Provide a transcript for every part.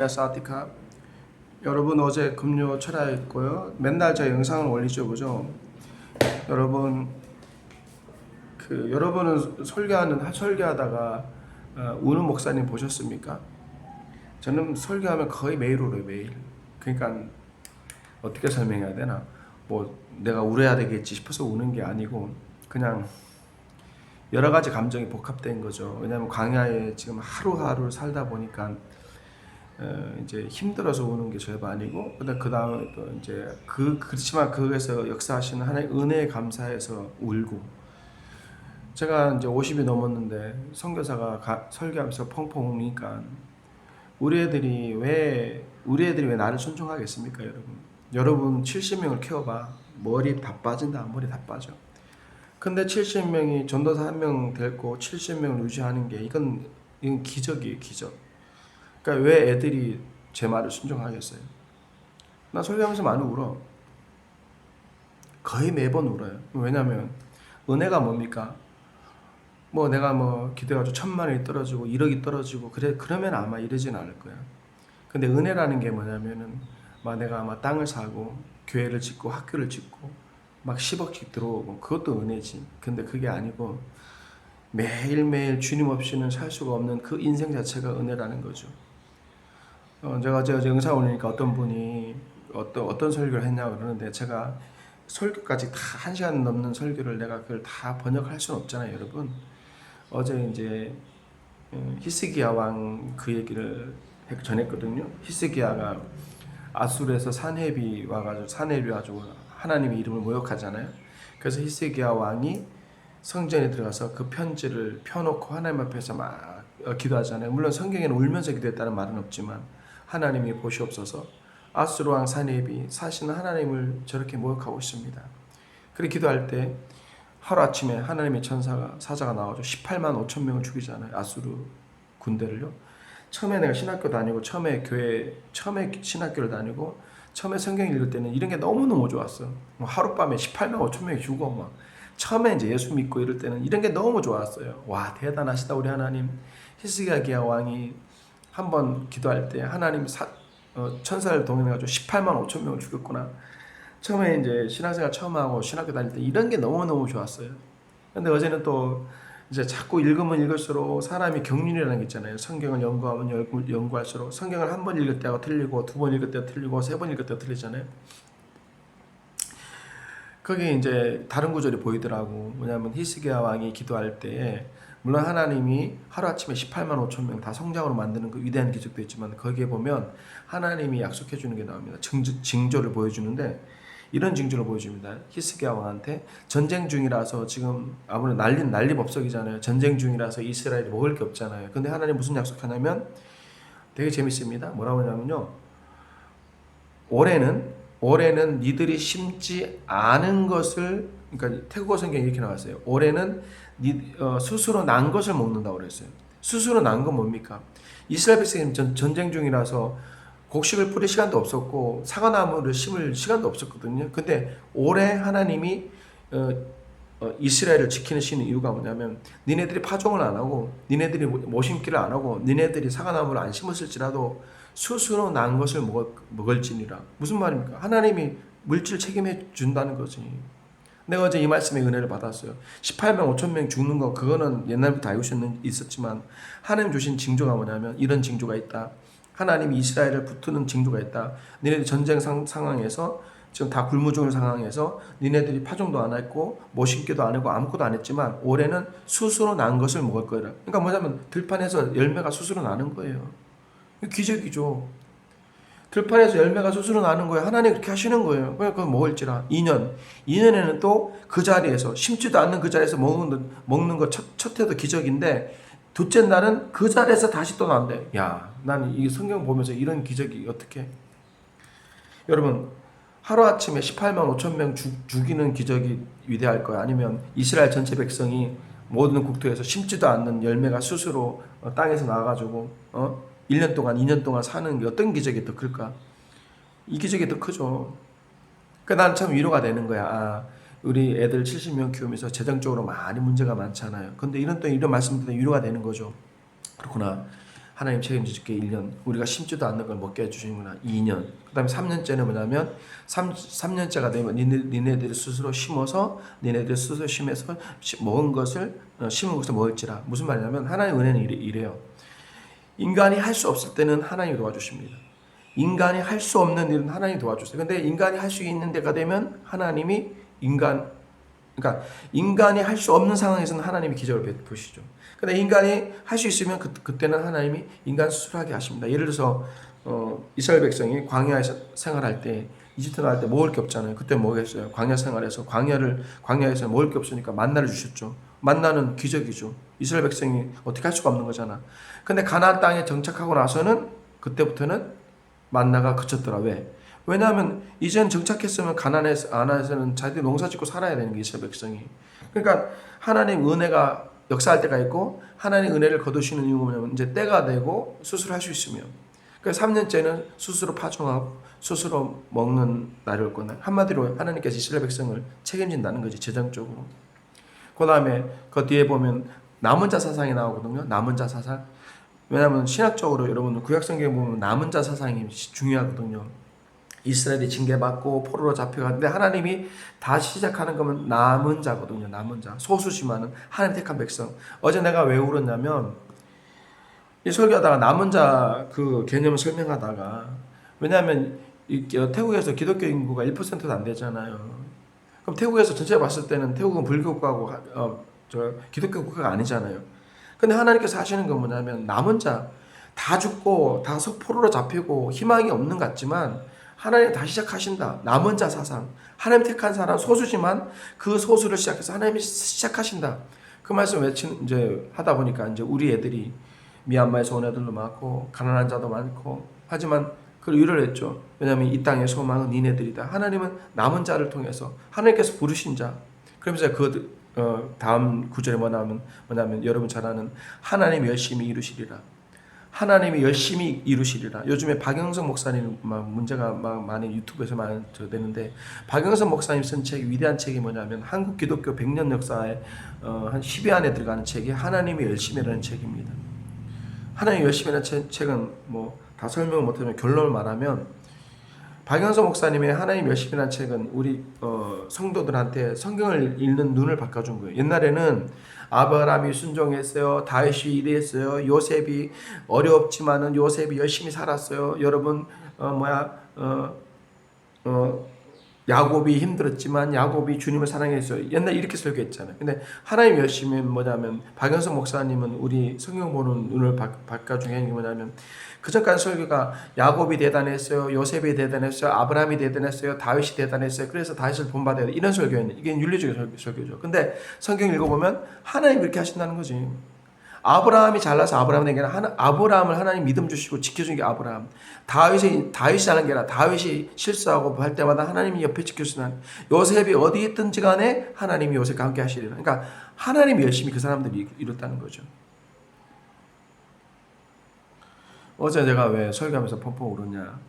사디카. 여러분, 어제 금요 철야했고요. 맨날 저 영상을 올리죠, 그죠? 여러분, 여러분은 설교하다가 우는 목사님 보셨습니까? 저는 설교하면 거의 매일 울어요, 매일. 그러니까 어떻게 설명해야 되나? 뭐 내가 울어야 되겠지 싶어서 우는 게 아니고 그냥 여러 가지 감정이 복합된 거죠. 왜냐하면 광야에 지금 하루하루 살다 보니까 이제 힘들어서 우는 게 절반이고, 그 다음에 또 이제 그렇지만 거기에서 역사하시는 하나님의 은혜에 감사해서 울고. 제가 이제 50이 넘었는데 선교사가 설교하면서 펑펑 우니까 우리 애들이 왜 나를 순종하겠습니까, 여러분? 여러분 70명을 키워봐, 머리 다 빠진다. 머리 다 빠져. 근데 70명이 전도사 한 명 데리고 70명을 유지하는 게 이건 기적이에요, 기적. 그러니까 왜 애들이 제 말을 순종하겠어요? 나 설교하면서 많이 울어. 거의 매번 울어요. 왜냐면 은혜가 뭡니까? 뭐 내가 뭐 기도해가지고 1,000만 원이 떨어지고 1억이 떨어지고 그러면 아마 이러진 않을 거야. 근데 은혜라는 게 뭐냐면은 막 내가 아마 땅을 사고 교회를 짓고 학교를 짓고 막 10억씩 들어오고 그것도 은혜지. 근데 그게 아니고 매일매일 주님 없이는 살 수가 없는 그 인생 자체가 은혜라는 거죠. 제가 어제 영상 올리니까 어떤 분이 어떤 설교를 했냐고 그러는데, 제가 설교까지 다 1시간 넘는 설교를 내가 그걸 다 번역할 수는 없잖아요, 여러분. 어제 이제 히스기야 왕 그 얘기를 전했거든요. 히스기야가 아수르에서 산헤비 와가지고 하나님의 이름을 모욕하잖아요. 그래서 히스기야 왕이 성전에 들어가서 그 편지를 펴놓고 하나님 앞에서 막 기도하잖아요. 물론 성경에는 울면서 기도했다는 말은 없지만 하나님이 보시옵소서, 아수르 왕 산헤비 사시는 하나님을 저렇게 모욕하고 있습니다. 그렇게 기도할 때 하루아침에 하나님의 사자가 나와서 18만 5천 명을 죽이잖아요. 아수르 군대를요. 처음에 내가 신학교 다니고 처음에 신학교를 다니고 처음에 성경 읽을 때는 이런 게 너무너무 좋았어. 뭐 하룻밤에 18만 5천 명이 죽어. 막 처음에 이제 예수 믿고 이럴 때는 이런 게 너무 좋았어요. 와, 대단하시다 우리 하나님. 히스기야 왕이 한번 기도할 때 하나님 천사를 동원해가지고 18만 5천 명을 죽였구나. 처음에 이제 신앙생활 처음 하고 신학교 다닐 때 이런 게 너무너무 좋았어요. 근데 어제는 또 이제 자꾸 읽으면 읽을수록 사람이 경륜이라는 게 있잖아요. 성경을 연구하면 연구할수록 성경을 한 번 읽을 때가 틀리고, 두 번 읽을 때가 틀리고, 세 번 읽을 때가 틀리잖아요. 거기에 이제 다른 구절이 보이더라고. 뭐냐면 히스기야 왕이 기도할 때 물론 하나님이 하루아침에 18만 5천 명 다 성장으로 만드는 그 위대한 기적도 있지만, 거기에 보면 하나님이 약속해 주는 게 나옵니다. 징조를 보여주는데 이런 징조를 보여줍니다. 히스기야 왕한테 전쟁 중이라서, 지금 아무래도 난리법석이잖아요. 전쟁 중이라서 이스라엘이 먹을 게 없잖아요. 근데 하나님 무슨 약속하냐면 되게 재밌습니다. 뭐라고 하냐면요, 올해는 니들이 심지 않은 것을, 그러니까 태국어 성경에 이렇게 나왔어요. 올해는 스스로 난 것을 먹는다고 그랬어요. 스스로 난 건 뭡니까? 이스라엘 백성이 전쟁 중이라서 곡식을 뿌릴 시간도 없었고 사과나무를 심을 시간도 없었거든요. 근데 올해 하나님이 이스라엘을 지키시는 이유가 뭐냐면, 니네들이 파종을 안 하고 니네들이 모심기를 안 하고 니네들이 사과나무를 안 심었을지라도 스스로 난 것을 먹을지니라. 무슨 말입니까? 하나님이 물질 책임해 준다는 거지. 내가 어제 이 말씀에 은혜를 받았어요. 18명 5천 명 죽는 거, 그거는 옛날부터 알고 있었지만 하나님 주신 징조가 뭐냐면 이런 징조가 있다. 하나님이 이스라엘을 붙드는 징조가 있다. 니네들 전쟁 상황에서 지금 다 굶어 죽을 상황에서 니네들이 파종도 안 했고 모심기도 안 하고 아무것도 안 했지만 올해는 스스로 난 것을 먹을 거라. 그러니까 뭐냐면 들판에서 열매가 스스로 나는 거예요. 기적이죠. 들판에서 열매가 스스로 나는 거예요. 하나님 그렇게 하시는 거예요. 그걸 먹을지라. 2년에는 또 그 자리에서, 심지도 않는 그 자리에서 먹는 거 첫 해도 기적인데, 둘째 날은 그 자리에서 다시 또 난대. 야, 난 이 성경 보면서 이런 기적이 어떻게? 여러분, 하루아침에 18만 5천 명 죽이는 기적이 위대할까요? 아니면 이스라엘 전체 백성이 모든 국토에서 심지도 않는 열매가 스스로 땅에서 나와가지고 1년 동안 2년 동안 사는 게 어떤 기적이 더 클까? 이 기적이 더 크죠. 그러니까 난 참 위로가 되는 거야. 아, 우리 애들 70명 키우면서 재정적으로 많이 문제가 많잖아요. 근데 이런 말씀 때문에 위로가 되는 거죠. 그렇구나. 하나님 책임질게 1년. 우리가 심지도 않는 걸 먹게 해주시는구나 2년. 그 다음에 3년째는 뭐냐면 3년째가 되면 니네들이 스스로 심어서 니네들이 스스로 심어서 먹은 것을 심은 것을 먹을지라. 무슨 말이냐면 하나님 은혜는 이래요. 인간이 할 수 없을 때는 하나님이 도와주십니다. 인간이 할 수 없는 일은 하나님이 도와주세요. 근데 인간이 할 수 있는 데가 되면 하나님이 그러니까 인간이 할 수 없는 상황에서는 하나님이 기적을 베푸시죠. 근데 인간이 할 수 있으면 그때는 하나님이 인간 수술하게 하십니다. 예를 들어서 이스라엘 백성이 광야에서 생활할 때 이집트 나갈 때 먹을 게 없잖아요. 그때 뭐겠어요? 광야 생활에서 광야에서 먹을 게 없으니까 만나를 주셨죠. 만나는 기적이죠. 이스라엘 백성이 어떻게 할 수가 없는 거잖아. 근데 가나안 땅에 정착하고 나서는 그때부터는 만나가 그쳤더라. 왜? 왜냐하면 이제는 정착했으면 가나안에서는 자기들이 농사짓고 살아야 되는 게 이스라엘 백성이. 그러니까 하나님 은혜가 역사할 때가 있고 하나님 은혜를 거두시는 이유가 뭐냐면 이제 때가 되고 수술할 수 있으면. 그래서 3년째는 스스로 파종하고 스스로 먹는 날이 올 거나 한마디로 하나님께서 이스라엘 백성을 책임진다는 거지 재정적으로. 그 다음에 그 뒤에 보면 남은 자 사상이 나오거든요. 남은 자 사상. 왜냐하면 신학적으로 여러분 구약성경에 보면 남은 자 사상이 중요하거든요. 이스라엘이 징계받고 포로로 잡혀갔는데 하나님이 다시 시작하는 거면 남은 자거든요. 남은 자. 소수지만은 하나님 택한 백성. 어제 내가 왜 울었냐면 이 설교하다가 남은 자 그 개념을 설명하다가 왜냐하면 태국에서 기독교 인구가 1%도 안 되잖아요. 그럼 태국에서 전체 봤을 때는 태국은 불교국가고 기독교 국가가 아니잖아요. 근데 하나님께서 하시는 건 뭐냐면 남은 자 다 죽고 다 포로로 잡히고 희망이 없는 것 같지만 하나님 다시 시작하신다. 남은 자 사상. 하나님 택한 사람 소수지만 그 소수를 시작해서 하나님이 시작하신다. 그 말씀 이제 하다 보니까 이제 우리 애들이 미얀마에서 온 애들도 많고 가난한 자도 많고 하지만 그걸 위로를 했죠. 왜냐하면 이 땅의 소망은 니네들이다. 하나님은 남은 자를 통해서 하나님께서 부르신 자. 그러면서 다음 구절에 뭐냐면 여러분 잘 아는 하나님 열심히 이루시리라. 하나님이 열심히 이루시리라. 요즘에 박영석 목사님 문제가 많이 유튜브에서 많이 되는데 박영석 목사님 쓴 책이 위대한 책이 뭐냐면 한국 기독교 100년 역사에 한 10위 안에 들어가는 책이 하나님이 열심이라는 책입니다. 하나님 열심이라는 책은 뭐 다 설명을 못하면 결론을 말하면 박영석 목사님의 하나님 열심이라는 책은 우리 성도들한테 성경을 읽는 눈을 바꿔준 거예요. 옛날에는 아브라함이 순종했어요. 다윗이 이랬어요. 요셉이 어렵지만은 요셉이 열심히 살았어요. 여러분 야곱이 힘들었지만 야곱이 주님을 사랑했어요. 옛날 이렇게 설교했잖아요. 근데 하나님 열심히 뭐냐면 박영석 목사님은 우리 성경 보는 눈을 바꿔준 게 뭐냐면 그전까지 설교가 야곱이 대단했어요. 요셉이 대단했어요. 아브라함이 대단했어요. 다윗이 대단했어요. 그래서 다윗을 본받아야 돼. 이런 설교였는데 이게 윤리적인 설교죠. 근데 성경 읽어보면 하나님 그렇게 하신다는 거지. 아브라함이 잘나서 아브라함이 된 게 아니라 아브라함을 하나님 믿음 주시고 지켜준 게 아브라함. 다윗이 하는 게 아니라 다윗이 실수하고 할 때마다 하나님이 옆에 지켜주시는 요셉이 어디 있든지 간에 하나님이 요셉과 함께 하시리라. 그러니까 하나님이 열심히 그 사람들이 이뤘다는 거죠. 어제 내가 왜 설교하면서 펑펑 울었냐.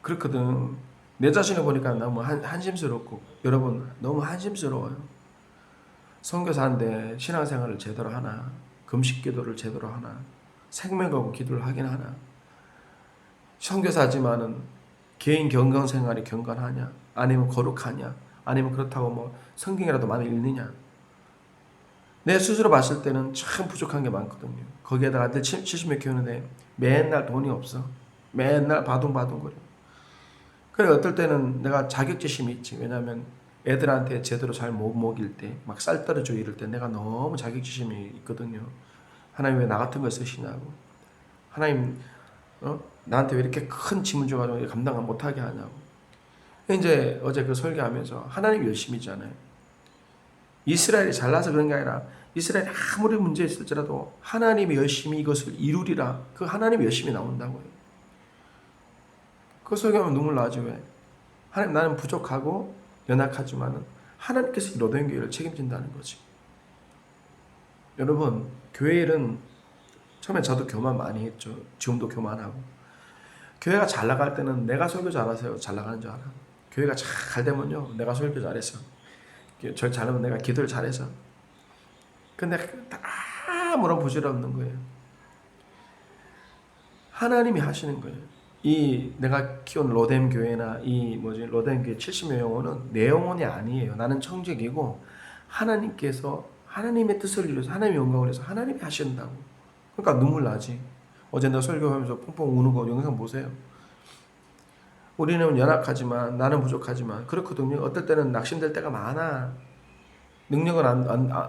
그렇거든. 내 자신을 보니까 너무 한심스럽고 여러분 너무 한심스러워요. 선교사인데 신앙생활을 제대로 하나, 금식 기도를 제대로 하나, 생명 걸고 기도를 하긴 하나, 선교사지만은 개인 경건생활이 경건하냐, 아니면 거룩하냐, 아니면 그렇다고 뭐 성경이라도 많이 읽느냐. 내 스스로 봤을 때는 참 부족한 게 많거든요. 거기에다가 아들 70몇 키우는데 맨날 돈이 없어. 맨날 바둥바둥거려. 그래 어떨 때는 내가 자격지심이 있지. 왜냐하면 애들한테 제대로 잘 못 먹일 때, 막 쌀 떨어져 이럴 때 내가 너무 자격지심이 있거든요. 하나님 왜 나 같은 걸 쓰시냐고. 하나님 나한테 왜 이렇게 큰 짐을 줘가지고 감당 못하게 하냐고. 이제 어제 그 설교하면서 하나님 열심이잖아요. 이스라엘이 잘나서 그런 게 아니라 이스라엘이 아무리 문제 있을지라도 하나님이 열심히 이것을 이루리라. 그 하나님이 열심히 나온다고요. 그 설교하면 눈물 나죠. 왜? 하나님 나는 부족하고 연약하지만은 하나님께서 이루어진 교회를 책임진다는 거지. 여러분 교회 일은 처음에 저도 교만 많이 했죠. 지금도 교만하고. 교회가 잘 나갈 때는 내가 설교 잘해서 잘 나가는 줄 알아. 교회가 잘 되면요 내가 설교 잘해서 저 잘하면 내가 기도를 잘해서. 근데 아무런 부질없는 거예요. 하나님이 하시는 거예요. 이 내가 키운 로뎀 교회나 이 뭐지 로뎀 교회 70여 영혼은 내 영혼이 아니에요. 나는 청직이고 하나님께서 하나님의 뜻을 이루어서 하나님의 영광을 위해서 하나님이 하신다고. 그러니까 눈물 나지. 어제 나 설교하면서 펑펑 우는 거 영상 보세요. 우리는 연약하지만 나는 부족하지만 그렇거든요. 어떨 때는 낙심될 때가 많아. 능력은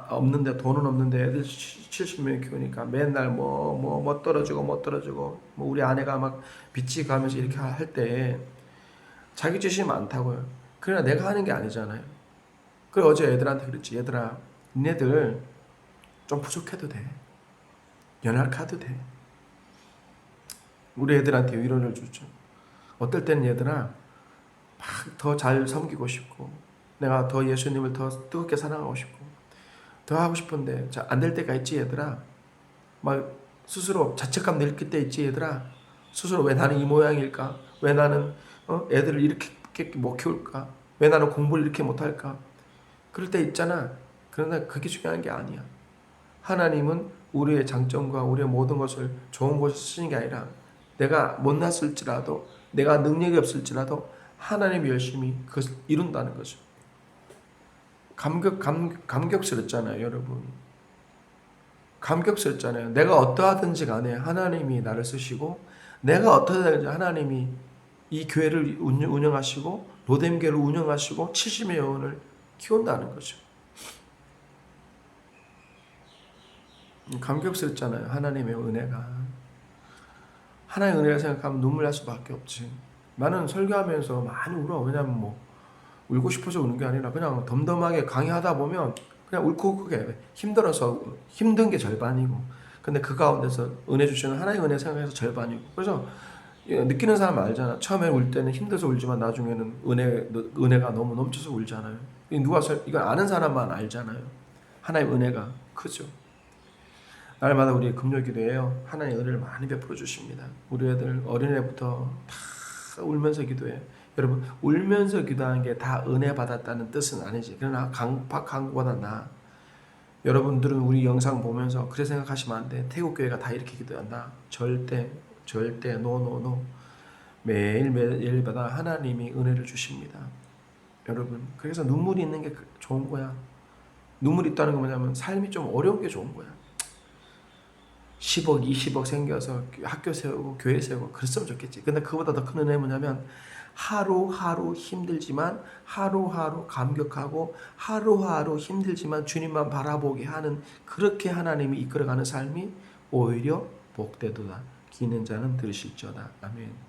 없는데 돈은 없는데 애들 70명이 키우니까 맨날 뭐 떨어지고 뭐 우리 아내가 막 빚지 가면서 이렇게 할 때 자기 짓이 많다고요. 그러나 내가 하는 게 아니잖아요. 그래 어제 애들한테 그랬지. 얘들아 니네들 좀 부족해도 돼. 연약해도 돼. 우리 애들한테 위로를 주죠. 어떨 때는 얘들아 막 더 잘 섬기고 싶고 내가 더 예수님을 더 뜨겁게 사랑하고 싶고 더 하고 싶은데 안 될 때가 있지 얘들아. 막 스스로 자책감 느낄 때 있지 얘들아. 스스로 왜 나는 이 모양일까? 왜 나는 애들을 이렇게 못 키울까? 왜 나는 공부를 이렇게 못할까? 그럴 때 있잖아. 그러나 그게 중요한 게 아니야. 하나님은 우리의 장점과 우리의 모든 것을 좋은 곳에 쓰시는 게 아니라 내가 못났을지라도 내가 능력이 없을지라도 하나님이 열심히 그것을 이룬다는 거죠. 감격스럽잖아요, 여러분. 감격스럽잖아요. 내가 어떠하든지 간에 하나님이 나를 쓰시고 내가 어떠하든지 하나님이 이 교회를 운영하시고 로뎀 교회를 운영하시고 70여 영혼을 키운다는 거죠. 감격스럽잖아요. 하나님의 은혜가. 하나님의 은혜를 생각하면 눈물 날 수밖에 없지. 나는 설교하면서 많이 울어. 왜냐면 뭐 울고 싶어서 우는 게 아니라 그냥 덤덤하게 강의하다 보면 그냥 울컥울컥해. 힘들어서 힘든 게 절반이고 근데 그 가운데서 은혜 주시는 하나님의 은혜 생각해서 절반이고 그래서 느끼는 사람 알잖아. 처음에 울 때는 힘들어서 울지만 나중에는 은혜가 너무 넘쳐서 울잖아요. 이건 아는 사람만 알잖아요. 하나님의 은혜가 크죠. 날마다 우리 금요기도에요. 하나님의 은혜를 많이 베풀어 주십니다. 우리 애들 어린애부터 다 울면서 기도해요. 여러분 울면서 기도하는 게 다 은혜 받았다는 뜻은 아니지. 그러나 강박한보다 나아. 여러분들은 우리 영상 보면서 그래 생각하시면 안 돼. 태국 교회가 다 이렇게 기도한다. 절대 노. 매일마다 하나님이 은혜를 주십니다. 여러분 그래서 눈물이 있는 게 좋은 거야. 눈물이 있다는 건 뭐냐면 삶이 좀 어려운 게 좋은 거야. 10억, 20억 생겨서 학교 세우고 교회 세우고 그랬으면 좋겠지. 근데 그보다 더 큰 은혜는 뭐냐면 하루하루 힘들지만 하루하루 감격하고 하루하루 힘들지만 주님만 바라보게 하는 그렇게 하나님이 이끌어가는 삶이 오히려 복되도다. 기는 자는 들으실지어다. 아멘.